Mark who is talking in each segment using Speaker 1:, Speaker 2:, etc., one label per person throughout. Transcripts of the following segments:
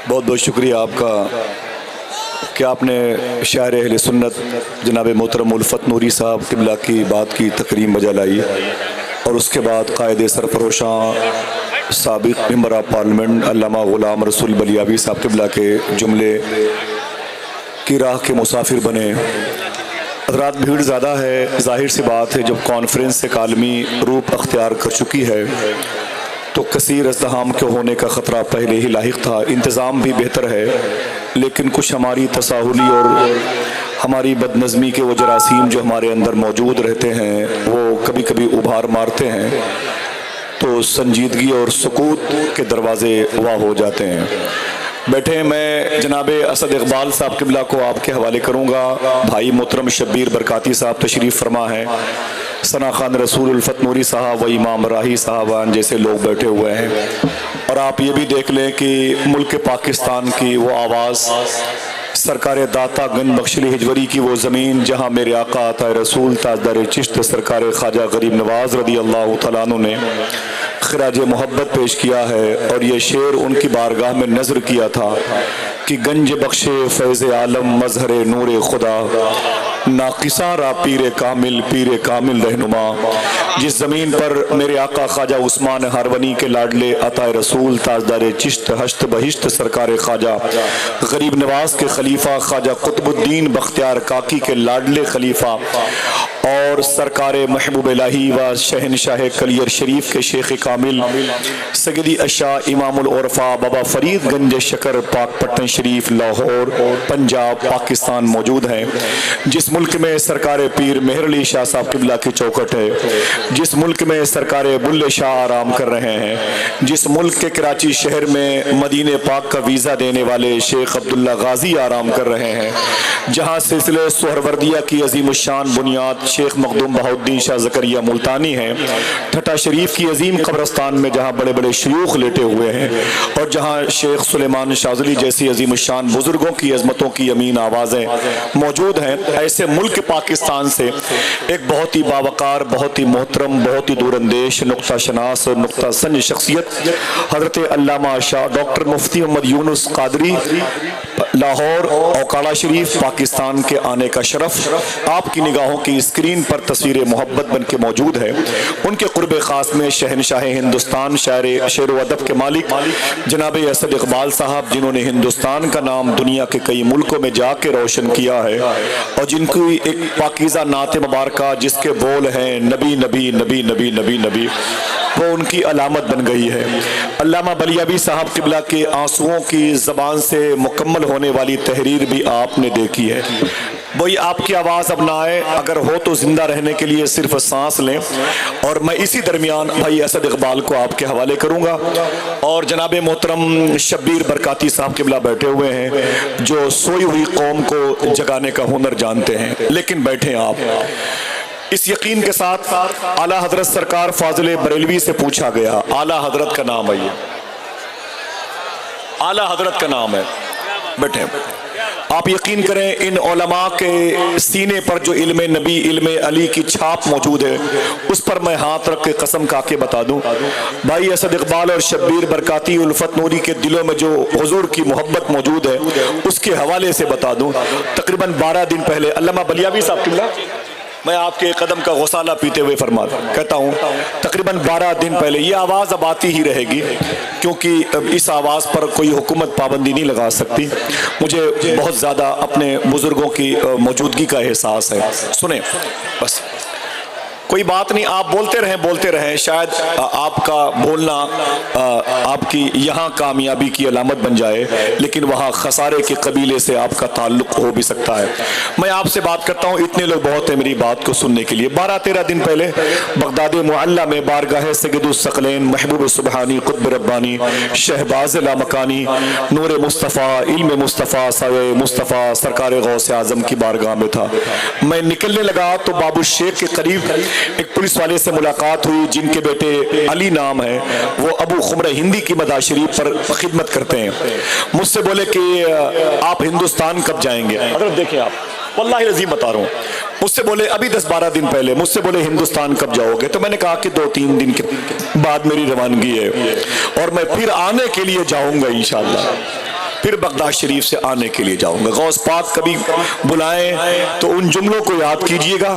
Speaker 1: بہت بہت شکریہ آپ کا کہ آپ نے شاعر اہل سنت جناب محترم الفت نوری صاحب قبلہ کی بات کی تکریم بجا لائی، اور اس کے بعد قائد سرفروشاں سابق ممبر آف پارلیمنٹ علامہ غلام رسول بلیابی صاحب قبلہ کے جملے کی راہ کے مسافر بنے۔ حضرات، بھیڑ زیادہ ہے، ظاہر سی بات ہے، جب کانفرنس ایک عالمی روپ اختیار کر چکی ہے تو کثیر ازدحام کے ہونے کا خطرہ پہلے ہی لاحق تھا۔ انتظام بھی بہتر ہے، لیکن کچھ ہماری تساہلی اور ہماری بد نظمی کے وہ جراثیم جو ہمارے اندر موجود رہتے ہیں وہ کبھی کبھی ابھار مارتے ہیں تو سنجیدگی اور سکوت کے دروازے وا ہو جاتے ہیں۔ بیٹھے میں جناب اسد اقبال صاحب قبلہ کو آپ کے حوالے کروں گا۔ بھائی محترم شبیر برکاتی صاحب تشریف فرما ہے، ثنا خان رسول الفت نوری صاحب و امام راہی صاحبان جیسے لوگ بیٹھے ہوئے ہیں، اور آپ یہ بھی دیکھ لیں کہ ملک پاکستان کی وہ آواز، سرکار داتا گنج بخشلی ہجوری کی وہ زمین جہاں میرے آقا عطا رسول تاجدار چشت سرکار خواجہ غریب نواز رضی اللہ تعالیٰ عنہ نے خراج محبت پیش کیا ہے، اور یہ شعر ان کی بارگاہ میں نظر کیا تھا کہ گنج بخش فیض عالم مظہر نور خدا، ناقصاں را پیر کامل رہنما۔ جس زمین پر میرے آقا خواجہ عثمان ہارونی کے لاڈلے عطا رسول تاجدار چشت ہشت بہشت سرکار خواجہ غریب نواز کے خلیفہ خواجہ قطب الدین بختیار کاکی کے لاڈلے خلیفہ اور سرکار محبوب الہی و شہنشاہ کلیر شریف کے شیخ کامل سیدی اشا امام العرفا بابا فرید گنج شکر پاک پٹن شریف لاہور پنجاب پاکستان موجود ہیں، جس ملک میں سرکار پیر مہر علی شاہ صاحب قبلہ کی چوکٹ ہے، جس ملک میں سرکار بلے شاہ آرام کر رہے ہیں، جس ملک کے کراچی شہر میں مدینہ پاک کا ویزا دینے والے شیخ عبداللہ غازی آرام کر رہے ہیں، جہاں سلسلہ سہروردیہ کی عظیم الشان بنیاد شیخ مخدوم بہاؤالدین شاہ زکریا ملتانی ہیں، ٹھٹا شریف کی عظیم قبرستان میں جہاں بڑے بڑے شیوخ لیٹے ہوئے ہیں، اور جہاں شیخ سلیمان شاذلی جیسی عظیم الشان بزرگوں کی عظمتوں کی امین آوازیں موجود ہیں، ایسے ملک پاکستان سے ایک بہت ہی باوقار، بہت ہی محترم، بہت ہی دور اندیش، نقطہ شناس اور نقطہ سنج شخصیت حضرت علامہ شاہ ڈاکٹر مفتی محمد یونس قادری لاہور اوکاڑا شریف پاکستان کے آنے کا شرف آپ کی نگاہوں کی اسکرین پر تصویر محبت بن کے موجود ہے۔ ان کے قرب خاص میں شہنشاہ ہندوستان، شعر و ادب کے مالک جناب اسد اقبال صاحب، جنہوں نے ہندوستان کا نام دنیا کے کئی ملکوں میں جا کے روشن کیا ہے، اور جن کی ایک پاکیزہ نعت مبارکہ جس کے بول ہیں نبی نبی نبی نبی نبی نبی، وہ ان کی علامت بن گئی ہے۔ علامہ بلیابی صاحب قبلہ کے آنسوؤں کی زبان سے مکمل ہونے والی تحریر بھی آپ نے دیکھی ہے۔ وہی آپ کی آواز اب نہ آئے، اگر ہو تو زندہ رہنے کے لیے صرف سانس لیں، اور میں اسی درمیان بھائی اسد اقبال کو آپ کے حوالے کروں گا، اور جناب محترم شبیر برکاتی صاحب قبلہ بیٹھے ہوئے ہیں جو سوئی ہوئی قوم کو جگانے کا ہنر جانتے ہیں، لیکن بیٹھیں آپ اس یقین کے ساتھ۔ اعلیٰ حضرت سرکار فاضل بریلوی سے پوچھا گیا، اعلیٰ حضرت کا نام ہے، یہ اعلیٰ حضرت کا نام ہے، بیٹھیں آپ یقین کریں ان علماء کے سینے پر جو علم نبی علم علی کی چھاپ موجود ہے، اس پر میں ہاتھ رکھ کے قسم کھا کے بتا دوں، بھائی اسد اقبال اور شبیر برکاتی الفت نوری کے دلوں میں جو حضور کی محبت موجود ہے اس کے حوالے سے بتا دوں، تقریباً 12 دن پہلے علامہ بلیابی صاحب قبلہ، میں آپ کے قدم کا غسالہ پیتے ہوئے کہتا ہوں تقریباً 12 دن پہلے، یہ آواز اب آتی ہی رہے گی کیونکہ اس آواز پر کوئی حکومت پابندی نہیں لگا سکتی، مجھے بہت زیادہ اپنے بزرگوں کی موجودگی کا احساس ہے۔ سنیں بس، کوئی بات نہیں، آپ بولتے رہیں، شاید آپ کا بولنا آپ کی یہاں کامیابی کی علامت بن جائے، لیکن وہاں خسارے کے قبیلے سے آپ کا تعلق ہو بھی سکتا ہے۔ میں آپ سے بات کرتا ہوں، اتنے لوگ بہت ہیں میری بات کو سننے کے لیے۔ 12-13 دن پہلے بغداد معلیٰ میں بارگاہ سید الثقلین محبوب سبحانی قطب ربانی شہباز لامکانی نور مصطفیٰ علم مصطفیٰ سوئے مصطفیٰ سرکار غوث اعظم کی بارگاہ میں تھا۔ میں نکلنے لگا تو بابو شیخ کے قریب ایک پولیس والے سے ملاقات ہوئی جن کے بیٹے علی نام ہے، وہ ابو خمرہ ہندی کی مداح شریف پر خدمت کرتے ہیں۔ مجھ سے بولے کہ آپ ہندوستان کب جائیں گے؟ حضرت دیکھیں آپ، واللہ العظیم بتا رہا ہوں، مجھ سے بولے ابھی 10-12 دن پہلے مجھ سے بولے ہندوستان کب جاؤ گے؟ تو میں نے کہا کہ 2-3 دن کے بعد میری روانگی ہے اور میں پھر آنے کے لیے جاؤں گا انشاءاللہ۔ پھر بغداد شریف سے آنے کے لیے جاؤں گا۔ غوث پاک کبھی بلائیں تو ان جملوں کو یاد کیجئے گا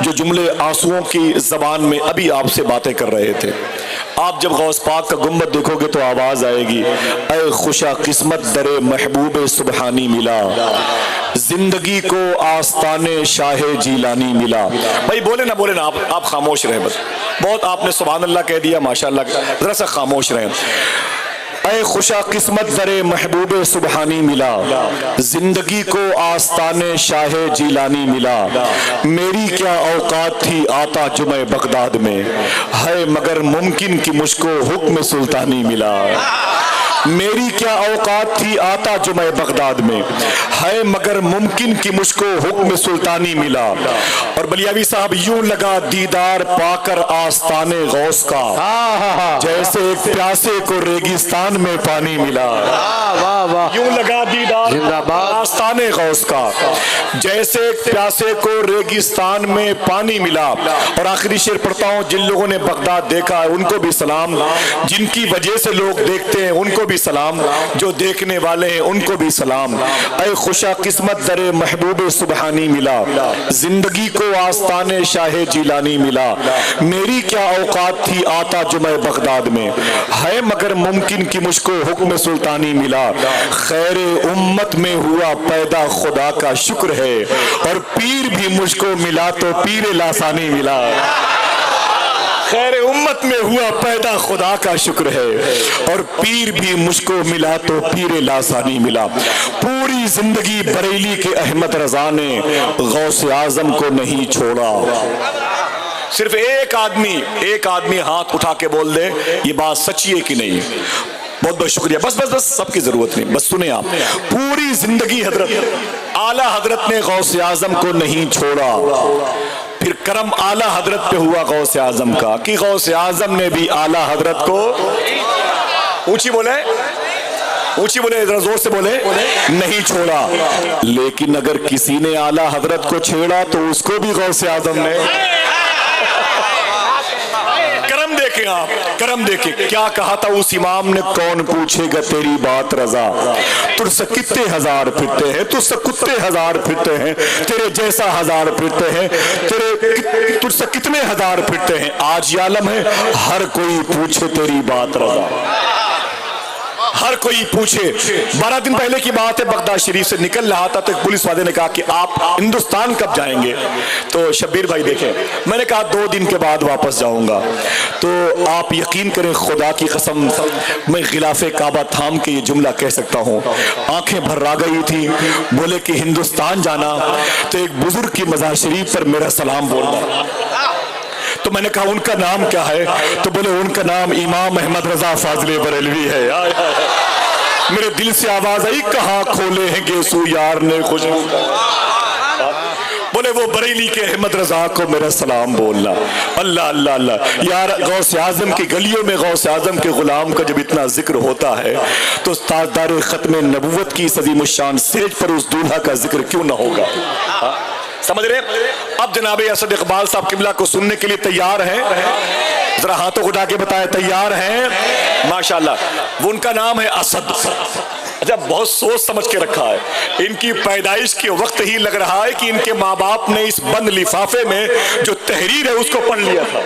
Speaker 1: جو جملے آنسوؤں کی زبان میں ابھی آپ سے باتیں کر رہے تھے۔ آپ جب غوث پاک کا گنبد دیکھو گے تو آواز آئے گی، اے خوشا قسمت در محبوب سبحانی ملا، زندگی کو آستان شاہ جیلانی ملا۔ بھائی بولے نا آپ خاموش رہیں، بس بہت آپ نے سبحان اللہ کہہ دیا، ماشاءاللہ، ذرا سا خاموش رہیں۔ اے خوشا قسمت در محبوب سبحانی ملا، زندگی کو آستان شاہ جیلانی ملا، میری کیا اوقات تھی آتا جمعہ بغداد میں، ہے مگر ممکن کہ مجھ کو حکم سلطانی ملا۔ میری کیا اوقات تھی آتا جمعہ بغداد میں، ہے مگر ممکن کہ مجھ کو حکم سلطانی ملا۔ اور بلیاوی صاحب یوں لگا دیدار پا کر آستان غوث کا، جیسے ایک پیاسے کو ریگستان میں پانی ملا۔ یوں لگا دیدار آستان غوث کا، جیسے ایک پیاسے کو ریگستان میں پانی ملا۔ اور آخری شعر پڑھتا ہوں، جن لوگوں نے بغداد دیکھا ہے ان کو بھی سلام، جن کی وجہ سے لوگ دیکھتے ہیں ان کو بھی سلام، جو دیکھنے والے ہیں ان کو بھی سلام۔ اے خوشا قسمت در محبوب سبحانی ملا، زندگی کو آستان شاہ جیلانی ملا، میری کیا اوقات تھی آتا جمعہ بغداد میں، ہے مگر ممکن کہ مجھ کو حکم سلطانی ملا۔ خیر امت میں ہوا پیدا خدا کا شکر ہے، اور پیر بھی مجھ کو ملا تو پیر لاسانی ملا۔ خیر امت میں ہوا پیدا خدا کا شکر ہے، اور پیر بھی مجھ کو ملا تو پیر لاسانی ملا۔ پوری زندگی بریلی کے احمد رضا نے غوث اعظم کو نہیں چھوڑا۔ صرف ایک آدمی ہاتھ اٹھا کے بول دے یہ بات سچی ہے کہ نہیں۔ بہت بہت شکریہ، بس سب کی ضرورت نہیں، بس سنیں آپ۔ پوری زندگی حضرت اعلیٰ حضرت نے غوث اعظم کو نہیں چھوڑا، پھر کرم اعلیٰ حضرت پہ ہوا غوث اعظم کا کہ غوث اعظم نے بھی اعلیٰ حضرت کو اونچی بولے ذرا زور سے بولے نہیں چھوڑا۔ لیکن اگر کسی نے اعلیٰ حضرت کو چھیڑا تو اس کو بھی غوث اعظم نے کرم دیکھیں کیا کہا تھا اس امام نے، کون پوچھے گا تیری بات رضا، تجھ سے کتنے ہزار پھرتے ہیں، تجھ سے کتے ہزار پھرتے ہیں، تیرے جیسا ہزار پھرتے ہیں، تجھ سے کتنے ہزار پھرتے ہیں، آج یہ عالم ہے ہر کوئی پوچھے تیری بات رضا، ہر کوئی پوچھے۔ 12 دن پہلے کی بات ہے، بغداد شریف سے نکل رہا تھا تو ایک پولیس والے نے کہا کہ آپ ہندوستان کب جائیں گے؟ تو شبیر بھائی دیکھیں، میں نے کہا 2 دن کے بعد واپس جاؤں گا۔ تو آپ یقین کریں خدا کی قسم میں غلاف کعبہ تھام کے یہ جملہ کہہ سکتا ہوں، آنکھیں بھر آ گئی تھی۔ بولے کہ ہندوستان جانا تو ایک بزرگ کی مزار شریف پر میرا سلام بولنا۔ تو میں نے کہا ان کا نام کیا ہے؟ تو بولے ان کا نام امام احمد رضا فاضل بریلوی ہے۔ میرے دل سے آواز آئی، کہاں کھولے ہیں گیسو یار نے خوشبو کا، بولے وہ بریلی کے احمد رضا کو میرا سلام بولنا۔ اللہ اللہ اللہ یار، غوث اعظم کی گلیوں میں غوث اعظم کے غلام کا جب اتنا ذکر ہوتا ہے تو تاجدار ختم نبوت کی اس عظیم الشان سٹیج پر اس دولہا کا ذکر کیوں نہ ہوگا؟ سمجھ رہے؟ اب جناب اسد اقبال صاحب قبلہ کو سننے کے لیے تیار ہیں؟ ذرا ہاتھوں کو اٹھا کے بتائیں تیار ہیں؟ ماشاءاللہ۔ وہ ان کا نام ہے اسد۔ اچھا، بہت سوچ سمجھ کے رکھا ہے، ان کی پیدائش کے وقت ہی لگ رہا ہے کہ ان کے ماں باپ نے اس بند لفافے میں جو تحریر ہے اس کو پڑھ لیا تھا،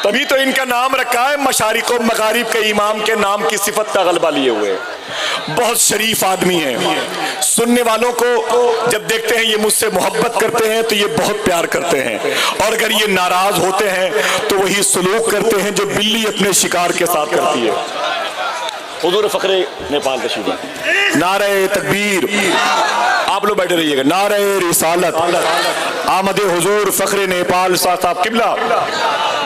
Speaker 1: تبھی تو ان کا نام رکھا ہے مشارق و مغارب کے امام کے نام کی صفت کا غلبہ لیے ہوئے۔ بہت شریف آدمی ہیں، سننے والوں کو جب دیکھتے ہیں یہ مجھ سے محبت کرتے ہیں تو یہ بہت پیار کرتے ہیں، اور اگر یہ ناراض ہوتے ہیں تو وہی سلوک کرتے ہیں جو بلی اپنے شکار کے ساتھ کرتی ہے۔ حضور فخر نیپال تشریف، نعرہ تکبیر، آپ لوگ بیٹھے رہیے گا، نعرہ رسالت، آمد حضور فخر نیپال شاہ صاحب قبلہ،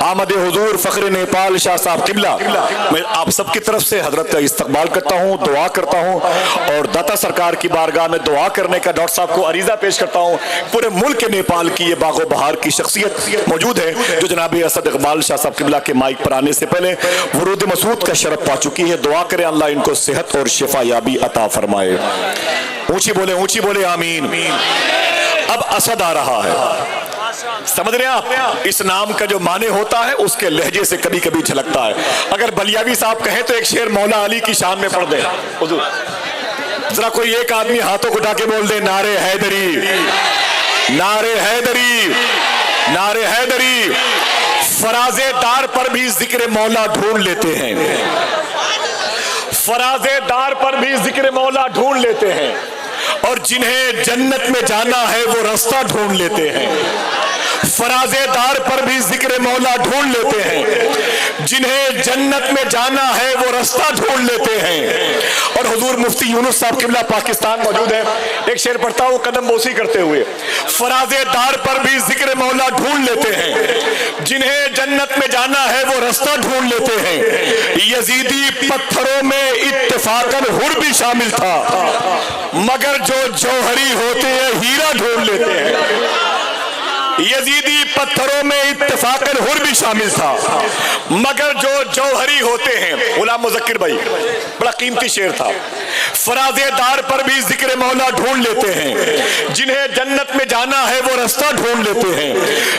Speaker 1: آمد حضور فخر نیپال شاہ صاحب قبلہ۔ میں آپ سب کی طرف سے حضرت کا استقبال کرتا ہوں، دعا کرتا ہوں، اور داتا سرکار کی بارگاہ میں دعا کرنے کا ڈاکٹر صاحب کو عریضہ پیش کرتا ہوں۔ پورے ملک نیپال کی یہ باغ و بہار کی شخصیت موجود ہے جو جناب اسد اقبال شاہ صاحب قبلہ کے مائک پر آنے سے پہلے ورود مسعود کا شرف پا چکی ہے۔ دعا کریں اللہ ان کو صحت اور شفا یابی عطا فرمائے۔ اونچی بولے آمین۔ اب اسد آ رہا ہے، سمجھ رہے ہیں آپ؟ اس نام کا جو معنی ہوتا ہے اس کے لہجے سے کبھی کبھی جھلکتا ہے. اگر بلیاوی صاحب کہیں تو ایک شعر مولا علی کی شان میں پڑھ دیں حضور. ذرا کوئی ایک آدمی ہاتھوں کو اٹھا کے بول دے نعرے حیدری، نعرے حیدری، نعرے حیدری. فرازے دار پر بھی ذکر مولا ڈھونڈ لیتے ہیں، فرازے دار پر بھی ذکر مولا ڈھونڈ لیتے ہیں، اور جنہیں جنت میں جانا ہے وہ رستہ ڈھونڈ لیتے ہیں. فرازے دار پر بھی ذکر مولا ڈھونڈ لیتے ہیں، جنہیں جنت میں جانا ہے وہ رستہ ڈھونڈ لیتے ہیں. اور حضور مفتی یونس صاحب قبلہ پاکستان موجود ہے، ایک شعر پڑھتا ہوں قدم بوسی کرتے ہوئے. فرازے دار پر بھی ذکر مولا ڈھونڈ لیتے ہیں، جنہیں جنت میں جانا ہے وہ رستہ ڈھونڈ لیتے ہیں. یزیدی پتھروں میں اتفاقاً حر بھی شامل تھا، مگر جو جوہری ہوتے ہیں ہیرا ڈھونڈ لیتے ہیں. یزیدی پتھروں میں اتفاقاً حر بھی شامل تھا، مگر جو جوہری ہوتے ہیں. غلام مذکر بھائی بڑا قیمتی شعر تھا. فرازے دار پر بھی ذکر مولا ڈھونڈ لیتے ہیں، جنہیں جنت میں جانا ہے وہ رستہ ڈھونڈ لیتے ہیں.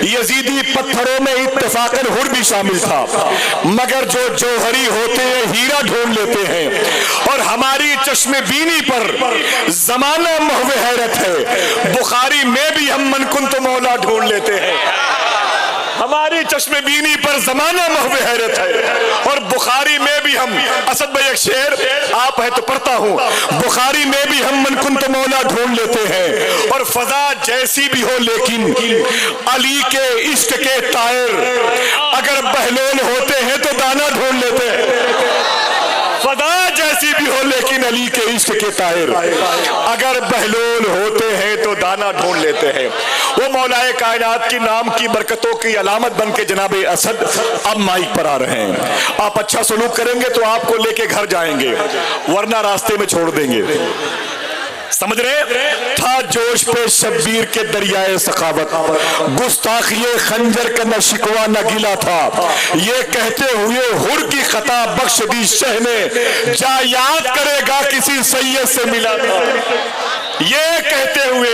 Speaker 1: یزیدی پتھروں میں اتفاقاً حر بھی شامل تھا، مگر جو جوہری ہوتے ہیں ہیرا ڈھونڈ لیتے ہیں. اور ہماری چشم بینی پر زمانہ محو حیرت ہے، بخاری میں بھی ہم من کن تو مولا ڈھونڈ لیتے ہیں. ہماری چشم بینی پر زمانہ محو حیرت ہے، اور بخاری میں بھی ہم. اسد بھائی ایک شعر آپ ہے تو پڑھتا ہوں. بخاری میں بھی ہم من کن تو مولا ڈھونڈ لیتے ہیں، اور فضا جیسی بھی ہو لیکن علی کے عشق کے طائر اگر بہلول ہوتے ہیں تو دانا ڈھونڈ لیتے ہیں. فضا جیسی بھی ہو لیکن علی کے عشق کے طائر اگر بہلول ہوتے ہیں تو دانا ڈھونڈ لیتے ہیں. وہ مولا کائنات کی نام کی برکتوں کی علامت بن کے جناب اسد اب مائک پر آ رہے ہیں. آپ اچھا سلوک کریں گے تو آپ کو لے کے گھر جائیں گے، ورنہ راستے میں چھوڑ دیں گے. سمجھ رہے؟ تھا جوش پہ شبیر کے دریائے سخاوت، گستاخی خنجر کا نہ شکوا نہ گلا تھا. یہ کہتے ہوئے حر کی خطا بخش دی شہ نے، جا یاد کرے گا کسی سید سے ملا تھا. یہ کہتے ہوئے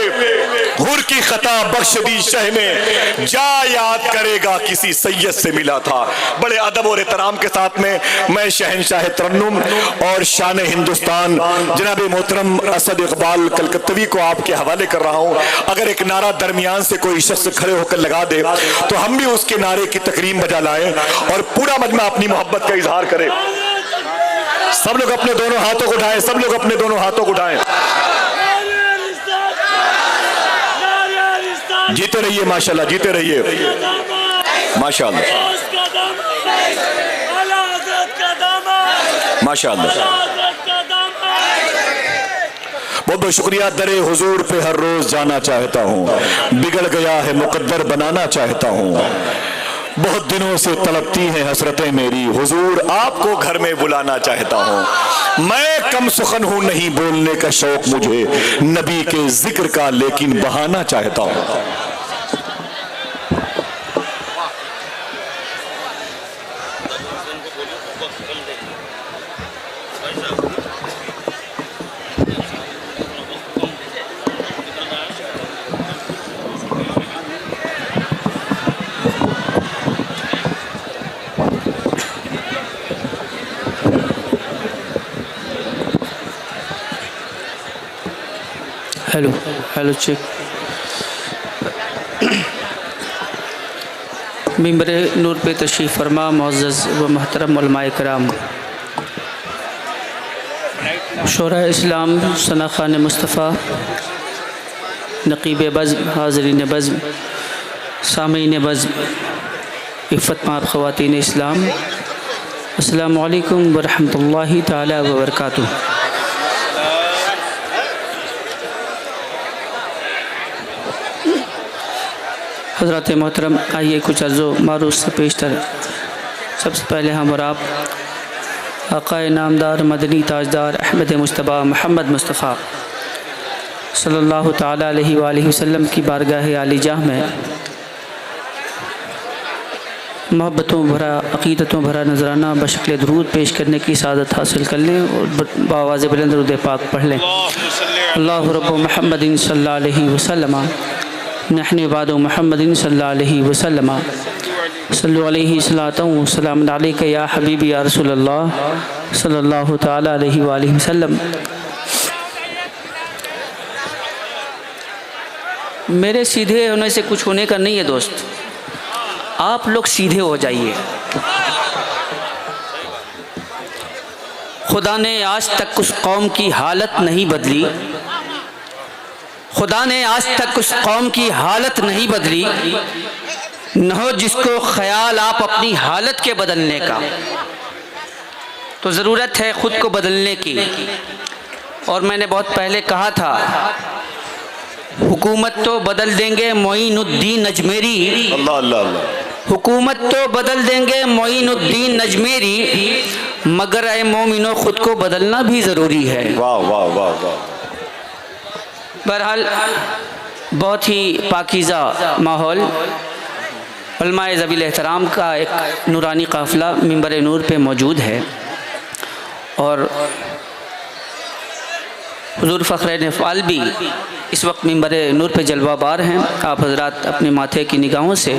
Speaker 1: حر کی خطا بخش دی شہ نے، جا یاد کرے گا کسی سید سے ملا تھا. بڑے ادب اور احترام کے ساتھ میں شہنشاہ ترنم اور شان ہندوستان جناب محترم اسد اقبال کلکتوی کو آپ کے حوالے کر رہا ہوں. اگر ایک نعرہ درمیان سے کوئی شخص کھڑے ہو کر لگا دے تو ہم بھی اس کے نعرے کی تکریم بجا لائیں اور پورا مجمع اپنی محبت کا اظہار کرے. سب لوگ اپنے دونوں ہاتھوں کو اٹھائیں، سب لوگ اپنے دونوں ہاتھوں کو اٹھائیں. جیتے رہیے ماشاءاللہ، جیتے رہیے ماشاءاللہ ماشاءاللہ. بہت بہت شکریہ. در حضور پہ ہر روز جانا چاہتا ہوں، بگڑ گیا ہے مقدر بنانا چاہتا ہوں. بہت دنوں سے تڑپتی ہیں حسرتیں میری، حضور آپ کو گھر میں بلانا چاہتا ہوں. میں کم سخن ہوں، نہیں بولنے کا شوق مجھے، نبی کے ذکر کا لیکن بہانا چاہتا ہوں.
Speaker 2: Hello check. ممبر نور پہ تشریف فرما معزز و محترم علماء کرام، شورا اسلام، ثنا خان مصطفیٰ، نقیب بزم، حاضرین بزم، سامعین بزم، عفت مآب خواتین اسلام، السلام علیکم ورحمۃ اللہ تعالی وبرکاتہ. حضرات محترم، آئیے کچھ عرض و معروض سے پیشتر. سب سے پہلے ہم اور آپ آقا نامدار مدنی تاجدار احمد مجتبیٰ محمد مصطفیٰ صلی اللہ تعالیٰ علیہ وآلہ وسلم کی بارگاہ عالی جاہ میں محبتوں بھرا، عقیدتوں بھرا نذرانہ بشکل درود پیش کرنے کی سعادت حاصل کر لیں اور بآواز بلند درود پاک پڑھ لیں. اللہ رب محمد صلی اللہ علیہ وسلم نحن عباد محمد صلی اللہ علیہ وسلم صلی علیہ صلاۃ و سلام علیک یا حبیبی یا رسول اللہ صلی اللہ تعالی علیہ وآلہ وسلم۔ میرے سیدھے ہونے سے کچھ ہونے کا نہیں ہے دوست، آپ لوگ سیدھے ہو جائیے۔ خدا نے آج تک اس قوم کی حالت نہیں بدلی، خدا نے آج تک اس قوم کی حالت نہیں بدلی، نہ ہو جس کو خیال آپ اپنی حالت کے بدلنے کا۔ تو ضرورت ہے خود کو بدلنے کی، اور میں نے بہت پہلے کہا تھا حکومت تو بدل دیں گے معین الدین اجمیری،
Speaker 1: اللہ اللہ اللہ،
Speaker 2: حکومت تو بدل دیں گے معین الدین اجمیری، مگر اے مومنو خود کو بدلنا بھی ضروری ہے۔
Speaker 1: واہ واہ واہ واہ۔
Speaker 2: بہرحال بہت ہی پاکیزہ ماحول، علماء ذوی احترام کا ایک نورانی قافلہ منبر نور پہ موجود ہے، اور حضور فخر افعال بھی اس وقت منبر نور پہ جلوہ بار ہیں۔ آپ حضرات اپنے ماتھے کی نگاہوں سے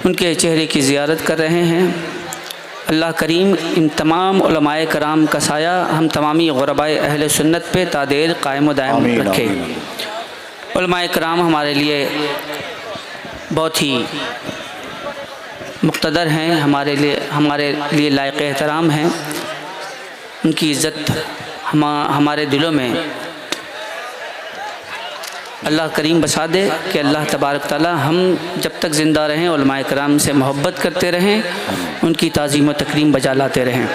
Speaker 2: ان کے چہرے کی زیارت کر رہے ہیں۔ اللہ کریم ان تمام علماء کرام کا سایہ ہم تمامی غرباء اہل سنت پہ تا دیر قائم و دائم
Speaker 1: آمین
Speaker 2: رکھے۔
Speaker 1: آمین۔
Speaker 2: علماء کرام ہمارے لیے بہت ہی مقتدر ہیں، ہمارے لیے لائق احترام ہیں، ان کی عزت ہمارے دلوں میں اللہ کریم بسا دے کہ اللہ تبارک تعالی ہم جب تک زندہ رہیں علماء کرام سے محبت کرتے رہیں، ان کی تعظیم و تکریم بجا لاتے رہیں۔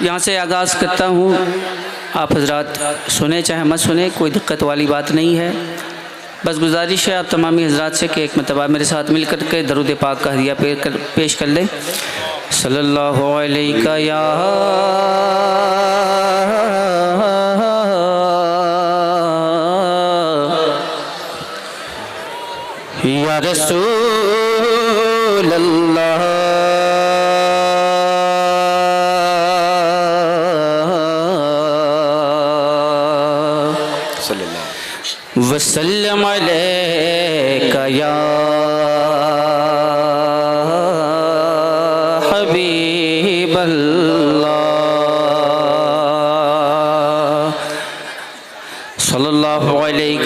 Speaker 2: یہاں سے آغاز کرتا ہوں، آپ حضرات سنیں چاہے مت سنیں، کوئی دقت والی بات نہیں ہے، بس گزارش ہے آپ تمامی حضرات سے کہ ایک مرتبہ میرے ساتھ مل کر کے درود پاک کا ہدیہ پیش کر لیں۔ صلی اللہ علیہ یا رسول اللہ
Speaker 1: صلی اللہ
Speaker 2: وسلم علیک یا حبیب اللہ، صلی اللہ علیک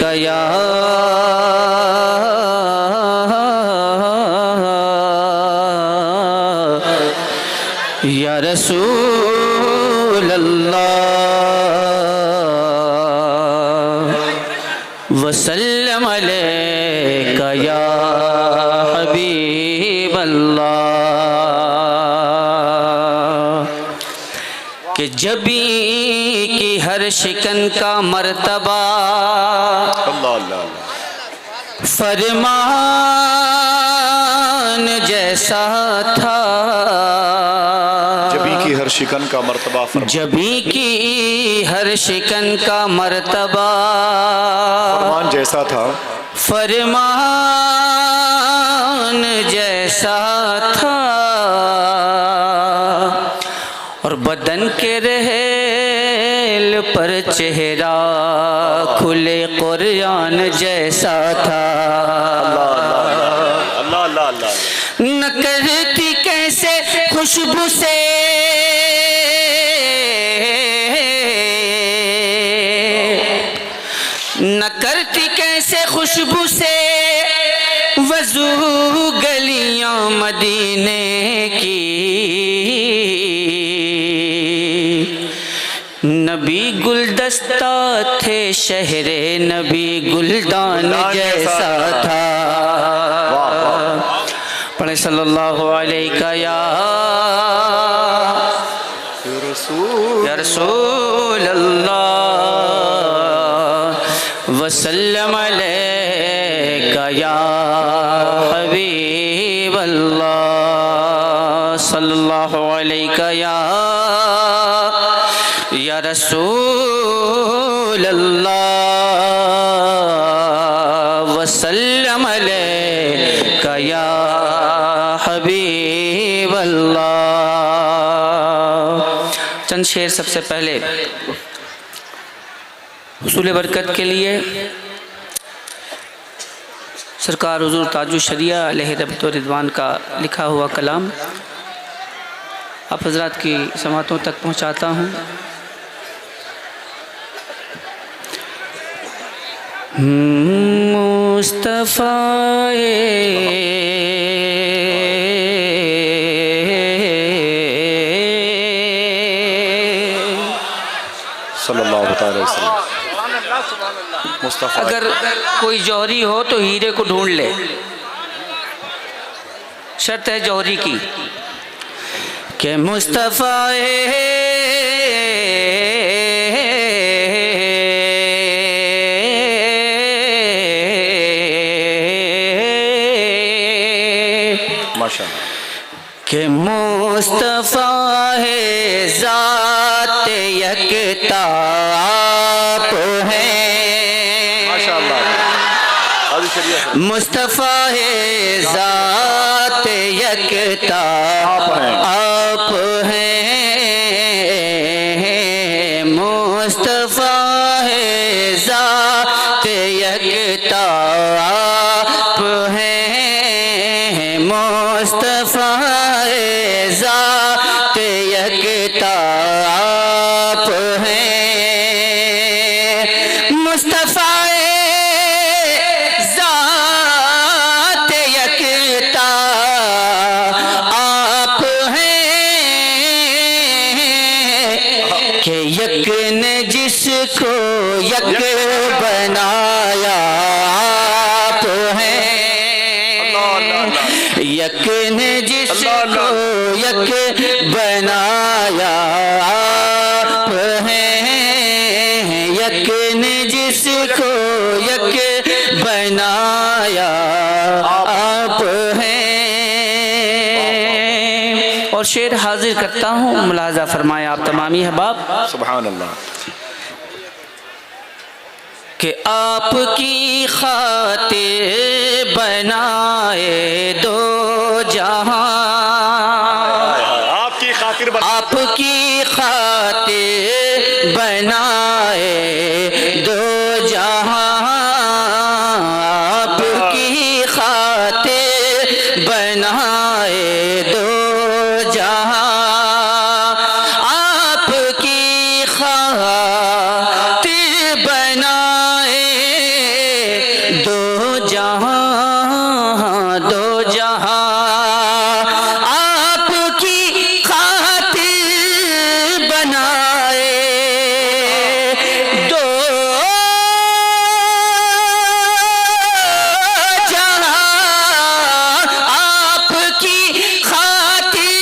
Speaker 2: یا رسول اللہ، وسلم علیک یا حبیب اللہ، کہ جبی کی ہر شکن کا مرتبہ
Speaker 1: اللہ اللہ،
Speaker 2: فرمان جیسا تھا،
Speaker 1: جبی کی ہر شکن کا مرتبہ
Speaker 2: جبی کی ہر شکن کا مرتبہ
Speaker 1: فرمان جیسا تھا،
Speaker 2: فرمان جیسا تھا، اور بدن کے رحل پر چہرہ کھلے قرآن جیسا تھا۔
Speaker 1: اللہ اللہ اللہ،
Speaker 2: نہ کرتی کیسے خوشبو سے نہ کرتی کیسے خوشبو سے وضو گلیاں مدینے کی، نبی گلدستہ تھے شہر نبی گلدان جیسا تھا۔ پڑھیں صلی اللہ علیہ یا رسول اللہ، وسلم علیک یا حبیب اللہ، صلی اللہ علیہ یا رسول اللہ، وسلم علیک یا حبیب اللہ۔ چند شعر سب سے پہلے حصول برکت کے لیے سرکار حضور تاج الشریعہ علیہ رحمت و رضوان کا لکھا ہوا کلام آپ حضرات کی سماعتوں تک پہنچاتا ہوں۔ مصطفیٰ
Speaker 1: صلی اللہ تعالی وسلم۔ مصطفیٰ
Speaker 2: اگر کوئی جوہری ہو تو ہیرے کو ڈھونڈ لے، شرط ہے جوہری کی کہ مصطفیٰ
Speaker 1: ماشاءاللہ
Speaker 2: کہ مصطفیٰ ہے ذات یکتا آپ ہیں، مصطفیٰ ہے ذات یکتا آپ ہیں، مصطفیٰ ہے ذات یکتا آپ ہیں، مصطفیٰ ہے ذات یکتا آپ ہیں، مصطفیٰ ذات یکتا آپ ہیں کہ یک نے جس کو یک بنایا آپ ہیں، یک نے جس کو یک بنایا آپ ہیں، یک نے جس کو یک بنایا آپ ہیں۔ اور شعر حاضر کرتا ہوں، ملاحظہ فرمائیں آپ تمامی احباب
Speaker 1: سبحان اللہ۔
Speaker 2: کہ آپ کی خاطر بنائے دو جہاں،
Speaker 1: آپ کی خاطر
Speaker 2: آپ کی خاطر بنائے دو جہاں، آپ کی خاطر بنائے دو جہاں، آپ کی خاطر بنائے دو جہاں، دو جہاں، آپ کی خاطر بنائے دو جہاں، آپ کی خاطر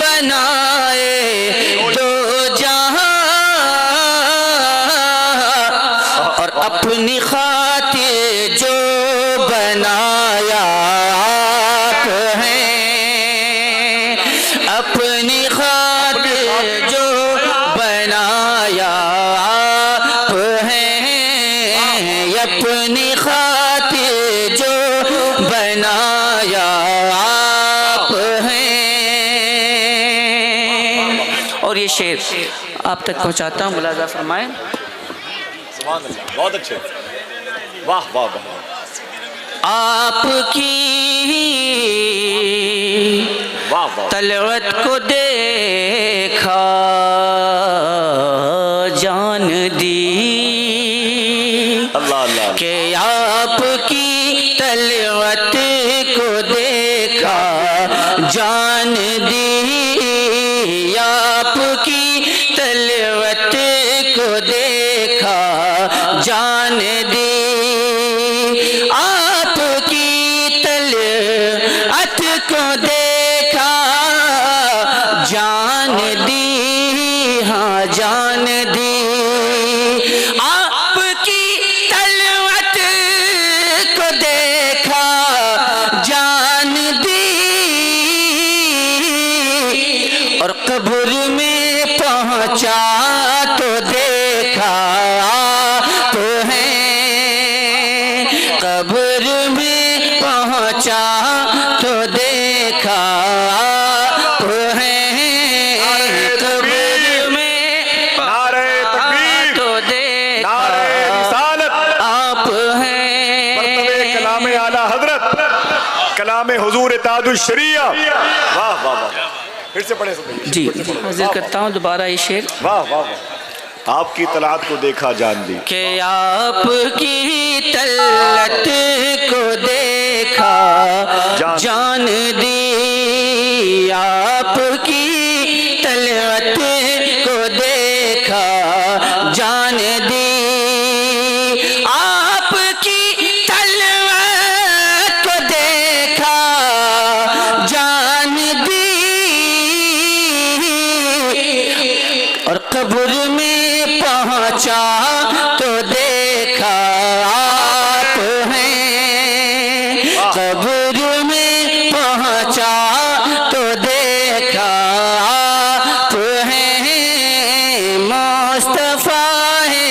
Speaker 2: بنائے دو جہاں، اور اپنی خاطر جو بنایا آپ ہیں، اپنی خاطر جو بنایا آپ ہیں، اپنی خاطر جو بنایا آپ ہیں۔ اور یہ شعر آپ تک پہنچاتا ہوں، ملاحظہ فرمائیں۔
Speaker 1: سبحان اللہ، بہت اچھے، واہ واہ واہ۔
Speaker 2: آپ کی
Speaker 1: واہ واہ،
Speaker 2: طلعت کو دیکھا جان دی،
Speaker 1: اللہ اللہ،
Speaker 2: کہ آپ کی طلعت کو دیکھا جان دی، آپ کی طلعت کو دیکھا جان دی، آپ کی طلعت کو دیکھا جان دی، ہاں جان دی، آپ کی طلعت کو دیکھا جان دی، اور قبر میں پہنچا تو دیکھا آپ ہیں، قبر میں پہنچا تو دیکھا آپ ہیں، قبر میں
Speaker 1: نعرہ تکبیر،
Speaker 2: تو دیکھا
Speaker 1: نعرہ رسالت،
Speaker 2: آپ ہیں،
Speaker 1: مرتبہ کلام اعلیٰ بنام حضور تاج الشریعہ. واہ واہ واہ, پھر سے پڑھیں سب.
Speaker 2: جی حاضر کرتا ہوں دوبارہ یہ شعر.
Speaker 1: واہ واہ, آپ کی طلعت کو دیکھا جان دی,
Speaker 2: کہ آپ کی طلعت کو دیکھا جان دی, آپ کی طلعت کو دیکھا جان دی, آپ کی طلعت کو دیکھا جان دی, اور قبر میں پہنچا تو دیکھا آپ ہیں, قبر میں پہنچا تو دیکھا آپ ہیں, مصطفیٰ ہے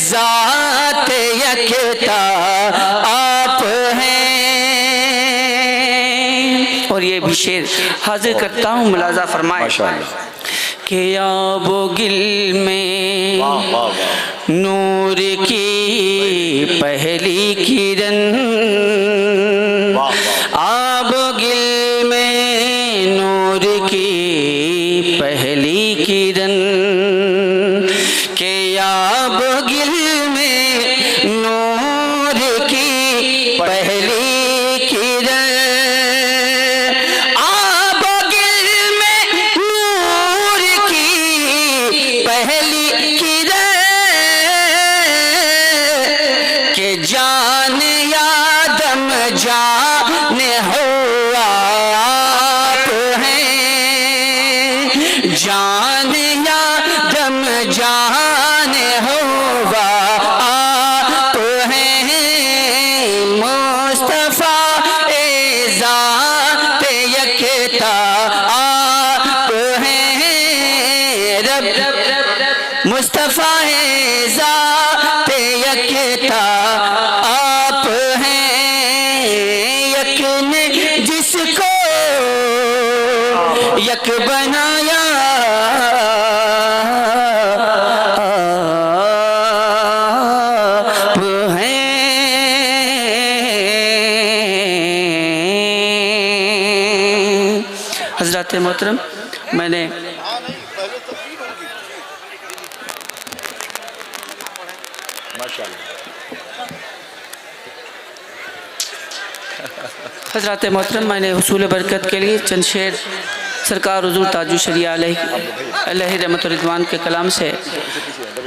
Speaker 2: ذات یکتا آپ ہیں. اور یہ بھی شعر حاضر کرتا ہوں, ملاحظہ فرمائیں کہ آب و گل میں نور کی پہلی کرن, آب و گل میں نور کی پہلی کرن, کہ آب و گل میں نور کی پہلی کرن, آب و گل میں نور کی پہلی کرن, کہ جان آدم جان ہوا آپ ہیں, جان آدم جان ہوا آپ ہیں, مصطفیٰ ذات یکتا آپ ہیں, رب مصطفیٰ ذات یکتا آپ ہیں, یک نے جس کو یک بنایا آپ ہیں. حضرات محترم, میں نے حضرات محترم میں نے حصول برکت کے لیے چند شعر سرکار حضور تاج الشریعہ علیہ رحمت و رضوان کے کلام سے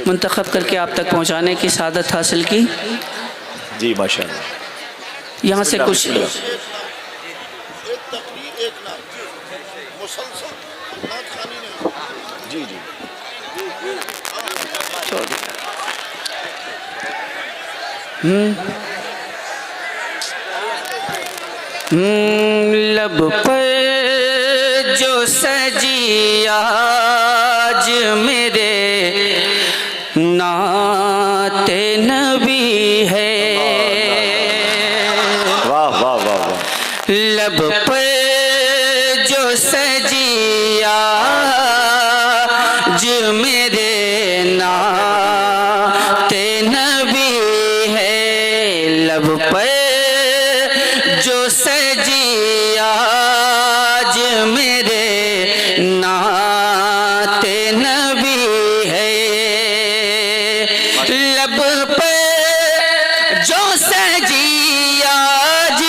Speaker 2: منتخب کر کے آپ تک پہنچانے کی سعادت حاصل کی.
Speaker 1: جی ماشاءاللہ.
Speaker 2: یہاں سے کچھ
Speaker 1: جی جی
Speaker 2: لب پر جو سجی آج میرے نعت نبی ہے,
Speaker 1: واہ واہ واہ واہ,
Speaker 2: لب پر جو سجی آج میرے نعت نبی ہے, لب پر جو سجی آج میرے نعت نبی ہے, لب پہ جو سجی آج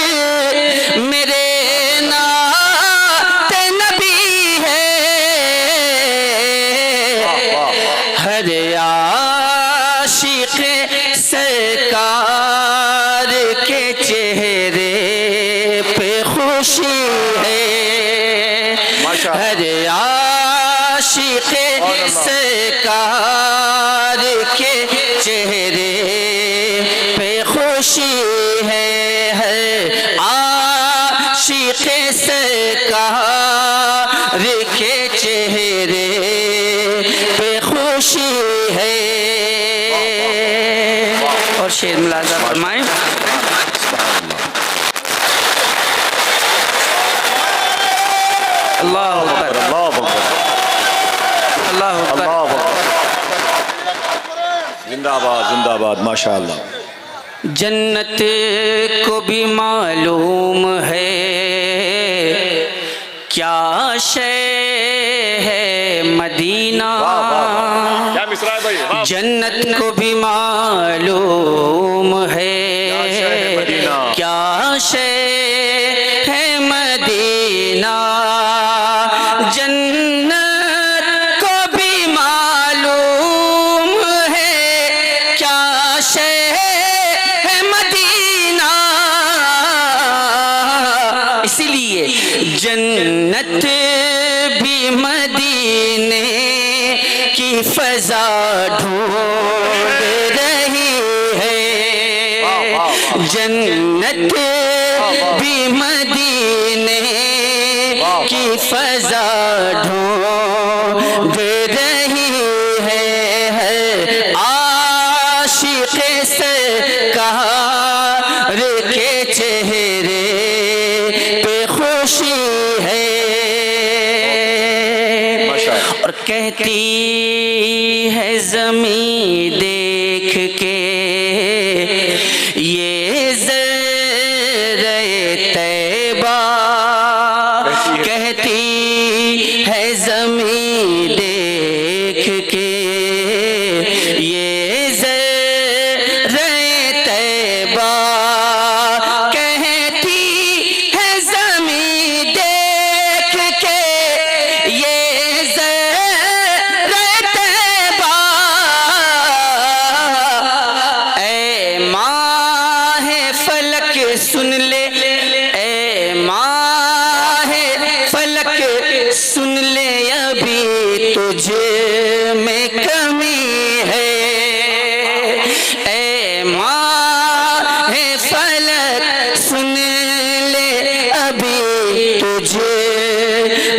Speaker 2: میرے نعت نبی ہے, ہر عاشق سرکار کے چہرے پہ خوشی ہے, ہر عاشق سرکار کے چہرے پہ خوشی ہے, ہر عاشق سرکار کے چہرے پہ خوشی ہے. اور شعر ملاحظہ فرمائیں. اللہ اکبر,
Speaker 1: اللہ اکبر,
Speaker 2: اللہ اکبر,
Speaker 1: اللہ اکبر, زندہ باد زندہ باد, ماشاءاللہ.
Speaker 2: جنت کو بھی معلوم ہے کیا شے ہے مدینہ، جنت کو بھی معلوم ہے کیا شے ہے مدینہ، جنت کو بھی معلوم ہے کیا شے ہے مدینہ، اسی لیے جنت بھی مدینے کی فضا ڈھونڈ رہی ہے، جنت بھی مدینے کی فضا ڈھونڈ رہی ہے، عاشق سرکار کے چہرے پہ خوشی ہے، اور کہتی ہے زمین دیکھ کے یہ زرعِ طیبہ، کہتی ہے زمین دیکھ کے یہ زرعِ طیبہ، کہتی ہے زمین دیکھ کے یہ زرعِ طیبہ، اے ماہ فلک سن لے، اے ماہ فلک سن لے، ابھی تجھ میں کمی ہے، اے ماہ فلک سن لے، ابھی تجھ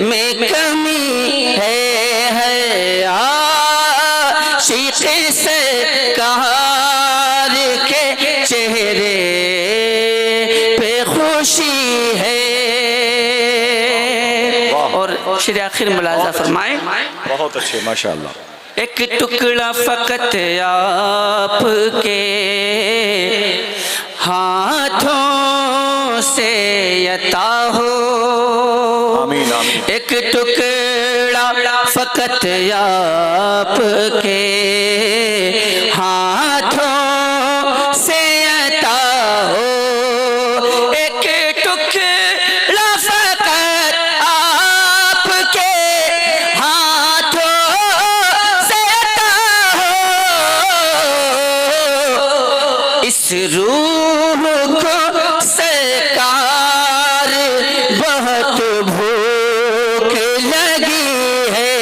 Speaker 2: میں کمی ہے، عاشق سرکار کے چہرے پہ خوشی ہے، اور شیر آخر ملاحظہ فرمائیں،
Speaker 1: بہت اچھے ماشاءاللہ،
Speaker 2: ایک ٹکڑا فقط آپ کے ہاتھوں سے عطا ہو،
Speaker 1: آمین آمین،
Speaker 2: ایک ٹکڑا فقط آپ کے ہاتھوں سے عطا ہو، ایک ٹکڑا فقط آپ کے ہاتھوں سے عطا ہو، اس روح کو سرکار بہت بھوک لگی ہے،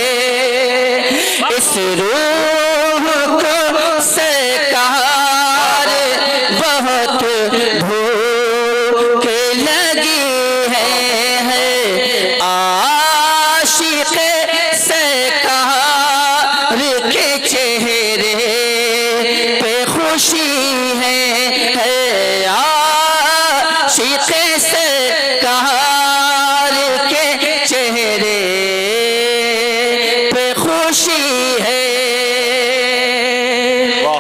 Speaker 2: اس روح کو سرکار بہت بھوک لگی ہے، عاشق سرکار کے چہرے پہ خوشی ہے، عاشق سرکار کے چہرے پہ خوشی ہے،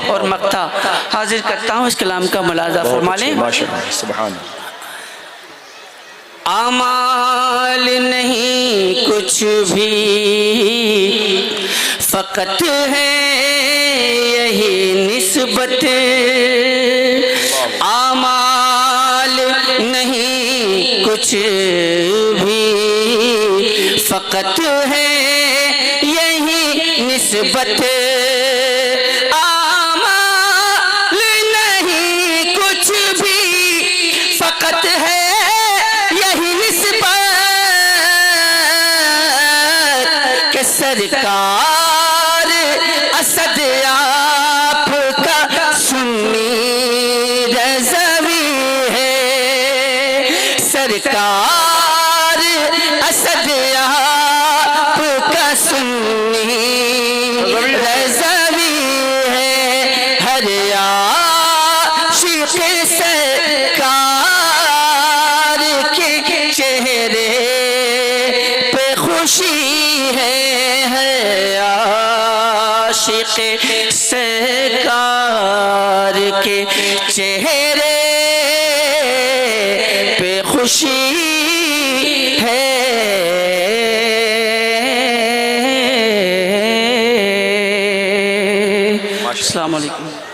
Speaker 2: اور مقطع حاضر کرتا ہوں، اس کلام کا ملاحظہ فرما لیں،
Speaker 1: ماشاءاللہ سبحان اللہ،
Speaker 2: اعمال نہیں کچھ بھی فقط ہے یہی نسبت، اعمال نہیں کچھ بھی فقط ہے یہی نسبت، اعمال نہیں کچھ بھی فقط ہے یہی نسبت، کہ سرکار اسد آپ کا سنی رضوی ہے، سرکار اسد آپ کا سنی سرکار کے چہرے پہ خوشی ہے السلام علیکم